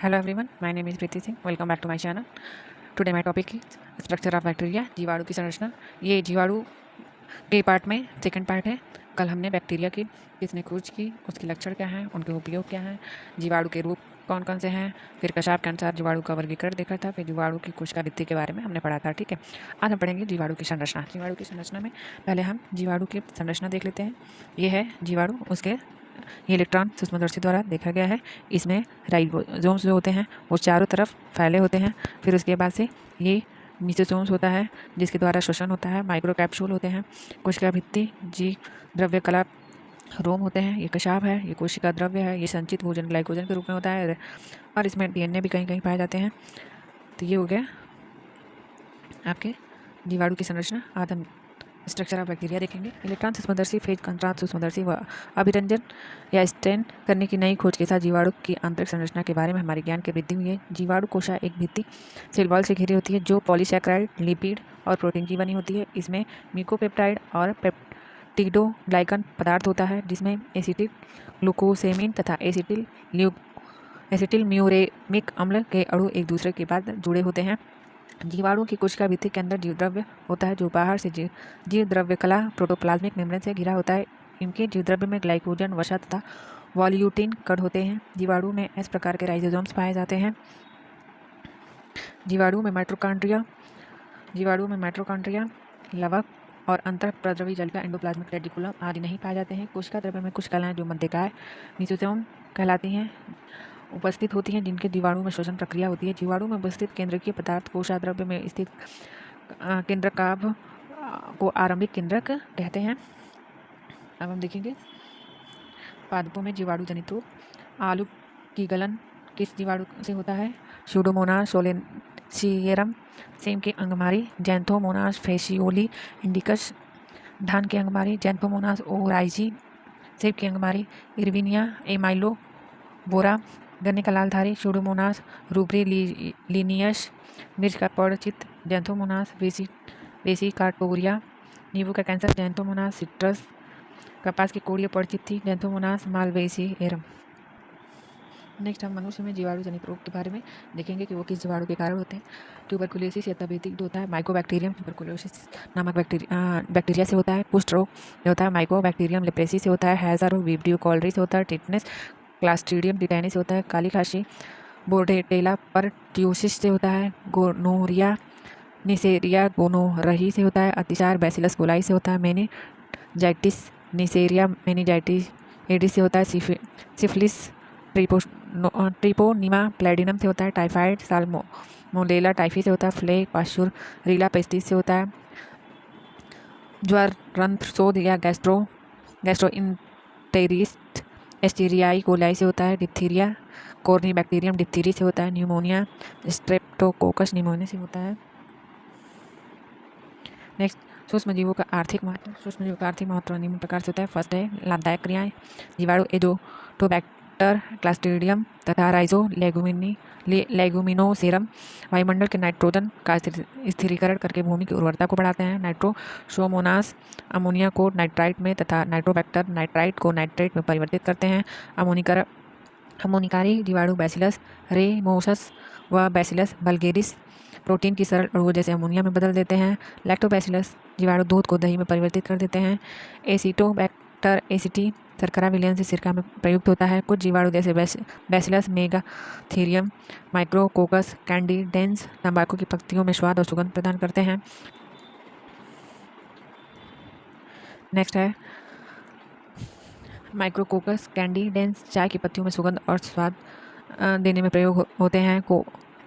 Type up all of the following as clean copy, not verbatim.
Hello everyone, my name is Preeti Singh. Welcome back to my channel. Today my topic is structure of bacteria, जीवाणु की संरचना। ये जीवाणु के part में सेकंड पार्ट है। कल हमने बैक्टीरिया की किसने खोज की, उसके लक्षण क्या हैं, उनके उपयोग क्या हैं, जीवाणु के रूप कौन कौन से हैं, फिर कशाप के अनुसार जीवाणु का वर्गीकरण देखा था, फिर जीवाणु की कोशिका भित्ति के बारे में हमने पढ़ा था। ठीक है, आज हम पढ़ेंगे जीवाणु की संरचना। जीवाणु की संरचना में पहले हम जीवाणु की संरचना देख लेते हैं। ये है जीवाणु, उसके ये इलेक्ट्रॉन सूक्ष्मदर्शी द्वारा देखा गया है। इसमें राइबोसोम्स जो होते हैं वो चारों तरफ फैले होते हैं। फिर उसके बाद से ये मीसोसोम्स होता है जिसके द्वारा श्वसन होता है। माइक्रो कैप्सूल होते हैं। कोशिका भित्ति, जी द्रव्य कला रोम होते हैं। ये कशाप है, ये कोशिका द्रव्य है, ये संचित भोजन ग्लाइकोजन के रूप में होता है और इसमें डीएनए भी कहीं कहीं पाए जाते हैं। तो ये हो गया आपके जीवाणु की संरचना। आज हम स्ट्रक्चर ऑफ बैक्टीरिया देखेंगे। इलेक्ट्रॉन सूक्ष्मदर्शी, फेज कंट्रास्ट सूक्ष्मदर्शी व अभिरंजन या स्टेन करने की नई खोज के साथ जीवाणु की आंतरिक संरचना के बारे में हमारे ज्ञान की वृद्धि हुई है। जीवाणु कोशिका एक भित्ति सेल वॉल से घिरी होती है जो पॉलीसैकेराइड, लिपिड और प्रोटीन की बनी होती है। इसमें म्यूकोपेप्टाइड और पेप्टिडोग्लाइकन पदार्थ होता है जिसमें एसिटिल ग्लूकोसेमिन तथा एसिटिल म्यूरेमिक अम्ल के अणु एक दूसरे के बाद जुड़े होते हैं। जीवाणु की कोशिका भित्ति के अंदर जीव द्रव्य होता है जो बाहर से जीव द्रव्य कला प्रोटोप्लाज्मिक मेम्ब्रेन से घिरा होता है। इनके जीव द्रव्य में ग्लाइकोजन, वसा तथा वॉल्यूटिन कण होते हैं। जीवाणु में इस प्रकार के राइजोसोम्स पाए जाते हैं। जीवाणु में माइटोकॉन्ड्रिया, लवक और अंतर प्रद्रवी जल का एंडोप्लाज्मिक रेटिकुलम आदि नहीं पाए जाते हैं। कोशिका द्रव्य में कुछ कलाएं जो मध्यकाय मीसोसोम कहलाती हैं उपस्थित होती हैं जिनके जीवाणु में श्वसन प्रक्रिया होती है। जीवाणु में उपस्थित केंद्रकीय पदार्थ कोशाद्रव्य में स्थित केंद्रकाभ को आरंभिक केंद्रक कहते हैं। अब हम देखेंगे पादपों में जीवाणु जनित रोग। आलू की गलन किस जीवाणु से होता है? स्यूडोमोनास सोलेनसियरम। सेम की अंगमारी जैंथोमोनास फेसियोली इंडिकस। धान की अंगमारी जैंथोमोनास ओराइजी। सेब की अंगमारी इरविनिया एमाइलोबोरा। गन्ने का लालधारी स्यूडोमोनास रूब्रिलिनियस। मिर्च का पर्णचित जैंथोमोनास वेसिकाटोरिया। नींबू का कैंसर जैंथोमोनास सिट्रस। कपास की कोड़ियाँ पर्णचित थी जैंथोमोनास मालवेसिएरम। नेक्स्ट हम मनुष्य में जीवाणु जनित रोग के बारे में देखेंगे कि वो किस जीवाणु के कारण होते हैं। ट्यूबरकुलोसिस या तपेदिक जो होता है माइकोबैक्टीरियम ट्यूबरकुलोसिस नामक बैक्टीरिया से होता है। कुष्ठ रोग जो होता है माइकोबैक्टीरियम लेप्रेसी से होता है। हैजा रोग विब्रियो कॉलरी से होता है। टिटनेस क्लास्ट्रीडियम टिटैनी से होता है। काली खांसी बोर्डेटेला परट्यूसिस से होता है। गोनोरिया निसेरिया गोनोरही से होता है। अतिसार बैसिलस गोलाई से होता है। मेनिंजाइटिस निसेरिया मेनिंजाइटिस एडिस से होता है। सिफिलिस ट्रिपोनिमा प्लैटिनम से होता है। टाइफाइड साल्मोनेला टाइफी से होता है। फ्लेग पास्चुरिला पेस्टिस से होता है। ज्वर रंध्रशोथ या गैस्ट्रोइंटेरिस्ट एस्टीरियाई कोलाई से होता है। डिप्थीरिया कॉर्नीबैक्टीरियम डिप्थीरी से होता है। न्यूमोनिया स्ट्रेप्टोकोकस निमोनिया से होता है। नेक्स्ट सूक्ष्मजीवों का आर्थिक महत्व। सूक्ष्मजीवों का आर्थिक महत्व निम्न प्रकार से होता है। फर्स्ट है लाभदायक क्रियाएं। जीवाणु एजोटोबैक्टर क्लास्ट्रीडियम तथा राइजो लेगुमिनोसेरम वायुमंडल के नाइट्रोजन का स्थिरीकरण करके भूमि की उर्वरता को बढ़ाते हैं। नाइट्रोसोमोनास अमोनिया को नाइट्राइट में तथा नाइट्रोबैक्टर नाइट्राइट को नाइट्रेट में परिवर्तित करते हैं। अमोनिकारी जीवाणु बैसिलस रेमोसस व बैसिलस वल्गेरिस प्रोटीन की सरल अणुओं जैसे अमोनिया में बदल देते हैं। लैक्टोबैसिलस जीवाणु दूध को दही में परिवर्तित कर देते हैं। एसिटोबैक्टर एसिटी शर्करा विलयन से सिरका में प्रयुक्त होता है। कुछ जीवाणु जैसे बैसिलस मेगाथीरियम माइक्रोकोकस कैंडिडेंस तंबाकू की पत्तियों में स्वाद और सुगंध प्रदान करते हैं। नेक्स्ट है माइक्रोकोकस कैंडिडेंस चाय की पत्तियों में सुगंध और स्वाद देने में प्रयोग होते हैं।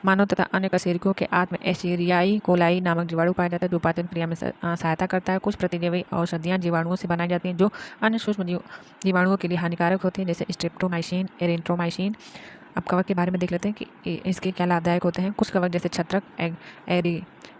मानव तथा अन्य कशेरुकियों के आंत में एस्चेरियाई कोलाई नामक जीवाणु पाया जाता है जो पाचन क्रिया में सहायता करता है। कुछ प्रतिजैवी औषधियाँ जीवाणुओं से बनाई जाती हैं जो अन्य सूक्ष्म जीवाणुओं के लिए हानिकारक होती हैं जैसे स्ट्रेप्टोमाइसिन एरिथ्रोमाइसिन। अब कवक के बारे में देख लेते हैं कि इसके क्या लाभदायक होते हैं। कुछ कवक जैसे छत्रक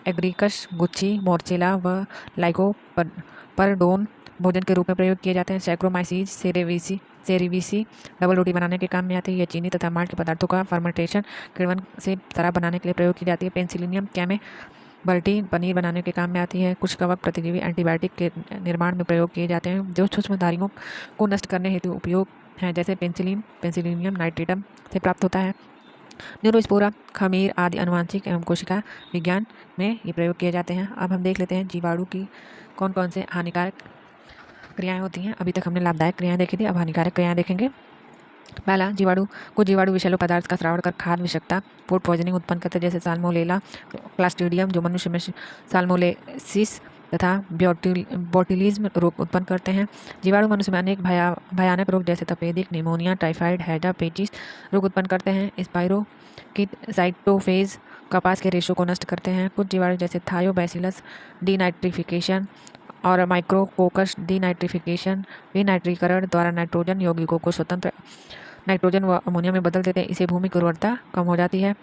एग्रिकस गुच्छी मोर्चेला व लाइकोपरडोन भोजन के रूप में प्रयोग किए जाते हैं। सैक्रोमाइसीज सेरेविसी डबल रोटी बनाने के काम में आती है। यह चीनी तथा माल्ट के पदार्थों का फर्मेंटेशन किण्वन से शराब बनाने के लिए प्रयोग की जाती है। पेनिसिलियम कैमेबर्टी पनीर बनाने के काम में आती है। कुछ कवक प्रतिजीवी एंटीबायोटिक के निर्माण में प्रयोग किए जाते हैं जो सूक्ष्मधारियों को नष्ट करने हेतु उपयोग हैं जैसे पेनिसिलियम नाइट्रेटम से प्राप्त होता है। न्यूरोस्पोरा, खमीर आदि आनुवंशिक एवं कोशिका विज्ञान में ये प्रयोग किए जाते हैं। अब हम देख लेते हैं जीवाणु की कौन कौन से हानिकारक क्रियाएं होती हैं। अभी तक हमने लाभदायक क्रियाएं देखी थी, अब हानिकारक क्रियाएं देखेंगे। पहला, जीवाणु विषैले पदार्थ का स्राव कर खाद्य विषाक्तता, फूड पॉइजनिंग उत्पन्न करते हैं, जैसे साल्मोनेला, क्लास्ट्रीडियम जो मनुष्य में साल्मोनेसिस तथा बोट्यूलिज्म रोग उत्पन्न करते हैं। जीवाणु मनुष्य में अनेक भयानक रोग जैसे तपेदिक, निमोनिया, टाइफाइड, हैजा, पेचिस रोग उत्पन्न करते हैं। स्पाइरोकीट साइटोफेज कपास के रेशों को नष्ट करते हैं। कुछ जीवाणु जैसे थायोबैसिलस डीनाइट्रिफिकेशन और माइक्रोकोकस डीनाइट्रिफिकेशन विनाइट्रीकरण द्वारा नाइट्रोजन यौगिकों को स्वतंत्र नाइट्रोजन व अमोनिया में बदल देते हैं। इससे भूमि की उर्वरता कम हो जाती है।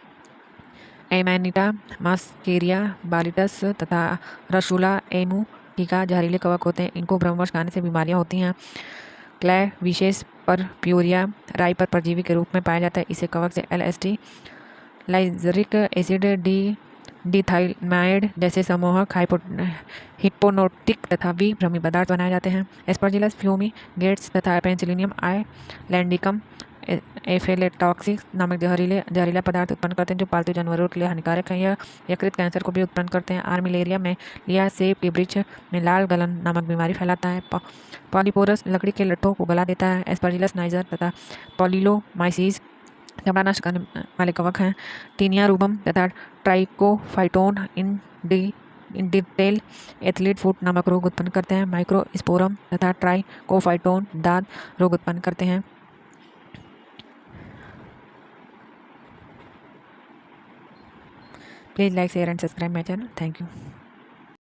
एमैनिटा, मास्केरिया, बालिटस तथा रसूला एमू टीका जहरीले कवक होते हैं। इनको भ्रमवश खाने से बीमारियां होती हैं। क्लै विशेष पर प्यूरिया राई पर परजीवी के रूप में पाया जाता है। इसे कवक से LSD, लाइजरिक एसिड, डिथाइलमाइड जैसे समूहक हिप्नोटिक तथा विभ्रमी पदार्थ बनाए जाते हैं। एस्परजिलस फ्यूमीगेट्स तथा पेनिसिलियम आइलैंडिकम एफेलेटॉक्सिस नामक जहरीला पदार्थ उत्पन्न करते हैं जो पालतू जानवरों के लिए हानिकारक हैं। यह यकृत कैंसर को भी उत्पन्न करते हैं। आर्मिलेरिया में लिया सेब के वृक्ष में लाल गलन नामक बीमारी फैलाता है। पॉलीपोरस लकड़ी के लट्ठों को गला देता है। एस्परजिलस नाइजर तथा पॉलिलोमाइसिस चमड़ा नष्ट करने वाले कवक हैं। टीनिया रूबम तथा ट्राइकोफाइटोन इंडिटेल एथलीट फुट नामक रोग उत्पन्न करते हैं। माइक्रोस्पोरम तथा ट्राइकोफाइटोन दाद रोग उत्पन्न करते हैं। Please like, share and subscribe my channel. Thank you.